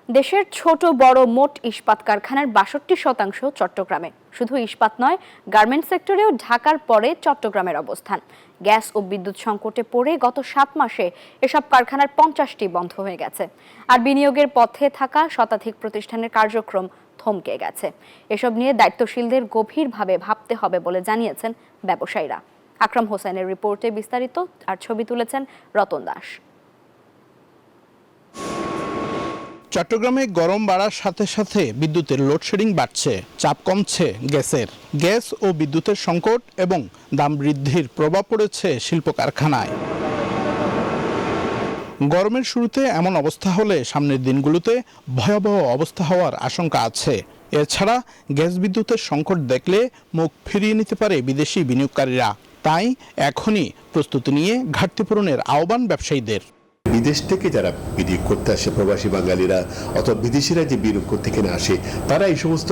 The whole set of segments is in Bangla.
দেশের ছোট বড় মোট ইস্পাত কারখানার ৬২% চট্টগ্রামে। শুধু ইস্পাত নয়, গার্মেন্টস সেক্টরেও ঢাকার পরে চট্টগ্রামের অবস্থান। গ্যাস ও বিদ্যুৎ সংকটে পড়ে গত ৭ মাসে এসব কারখানার ৫০টি বন্ধ হয়ে গেছে। আর বিনিয়োগের পথে থাকা শতাধিক প্রতিষ্ঠানের কার্যক্রম থমকে গেছে। এসব নিয়ে দায়িত্বশীলদের গভীরভাবে ভাবতে হবে বলে জানিয়েছেন ব্যবসায়ীরা। আকরাম হোসেনের রিপোর্টে বিস্তারিত, আর ছবি তুলেছেন রতন দাস। চট্টগ্রামে গরম বাড়ার সাথে সাথে বিদ্যুতের লোডশেডিং বাড়ছে, চাপ কমছে গ্যাসের। গ্যাস ও বিদ্যুতের সংকট এবং দাম বৃদ্ধির প্রভাব পড়েছে শিল্প কারখানায়। গরমের শুরুতে এমন অবস্থা হলে সামনের দিনগুলোতে ভয়াবহ অবস্থা হওয়ার আশঙ্কা আছে। এছাড়া গ্যাস বিদ্যুতের সংকট দেখলে মুখ ফিরিয়ে নিতে পারে বিদেশি বিনিয়োগকারীরা। তাই এখনই প্রস্তুতি নিয়ে ঘাটতি পূরণের আহ্বান ব্যবসায়ীদের। বিদেশ থেকে যারা বিনিয়োগ করতে আসে, প্রবাসী বাঙালিরা অথবা বিদেশিরা যে বিনিয়োগ করতে এখানে আসে, তারা এই সমস্ত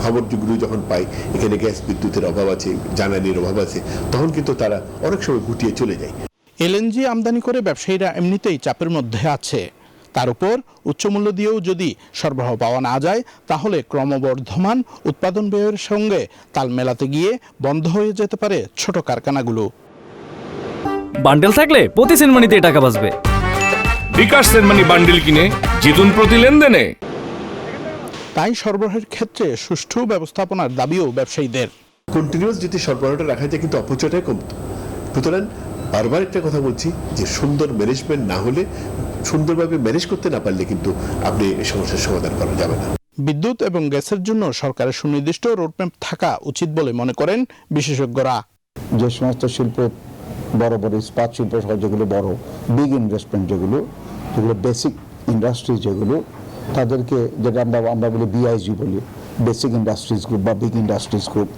খবরগুলো যখন পায় এখানে গ্যাস বিদ্যুতের অভাব আছে, জ্বালানির অভাব আছে, তখন কিন্তু তারা অনেক সময় গুটিয়ে চলে যায়। এলএনজি আমদানি করে ব্যবসায়ীরা এমনিতেই চাপের মধ্যে আছে। তার উপর উচ্চমূল্য দিয়েও যদি সরবরাহ পাওয়া না যায়, তাহলে ক্রমবর্ধমান উৎপাদন ব্যয়ের সঙ্গে তাল মেলাতে গিয়ে বন্ধ হয়ে যেতে পারে ছোট কারখানাগুলো। বান্ডেল থাকলে প্রতি সেনমানিতে টাকা বাঁচবে। বিকাশ সেনমানি বান্ডেল কিনে জিতুন প্রতি লেনদেনে। তাই সরবরাহের ক্ষেত্রে সুষ্ঠু ব্যবস্থাপনার দাবিও ব্যবসায়ীদের। কন্টিনিউয়াস যদি সরবরাহটা রাখা যায় কিন্তু অপচয়টাই কমতো। সুতরাং বারবার একটা কথা বলছি যে সুন্দর ম্যানেজমেন্ট না হলে, সুন্দরভাবে ম্যানেজ করতে না পারলে কিন্তু আপনি এই সমস্যার সমাধান করা যাবে না। বিদ্যুৎ এবং গ্যাসের জন্য সরকারের সুনির্দিষ্ট রোডম্যাপ থাকা উচিত বলে মনে করেন বিশেষজ্ঞরা। যে সমস্ত শিল্প বড় বড় ইস্পাত শিল্প যেগুলো বড় বিগ ইনভেস্টমেন্ট, যেগুলো বেসিক ইন্ডাস্ট্রি, যেগুলো তাদেরকে, যেটা আমরা বলি বিআইজি বলি, বেসিক ইন্ডাস্ট্রিজ গ্রুপ বা বিগ ইন্ডাস্ট্রিজ গ্রুপ,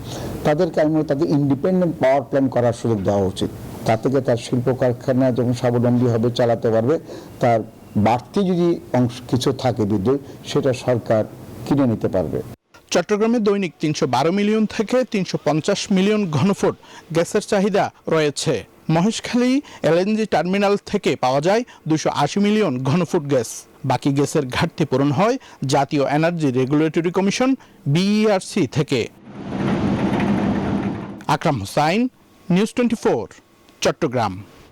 তাদেরকে তাদের ইন্ডিপেন্ডেন্ট পাওয়ার প্ল্যান্ট করার সুযোগ দেওয়া উচিত। তাতে তার শিল্প কারখানা যখন স্বাবলম্বী হবে, চালাতে পারবে, তার বাড়তি যদি অংশ কিছু থাকে বিদ্যুৎ, সেটা সরকার কিনে নিতে পারবে। চট্টগ্রামে দৈনিক ৩১২ মিলিয়ন থেকে ৩৫০ মিলিয়ন ঘনফুট গ্যাসের চাহিদা রয়েছে। মহেশখালী এলএনজি টার্মিনাল থেকে পাওয়া যায় ২৮০ মিলিয়ন ঘনফুট গ্যাস। বাকি গ্যাসের ঘাটতি পূরণ হয় জাতীয় এনার্জি রেগুলেটরি কমিশন বিইআরসি থেকে। আকরাম হোসাইন, নিউজ 24, চট্টগ্রাম।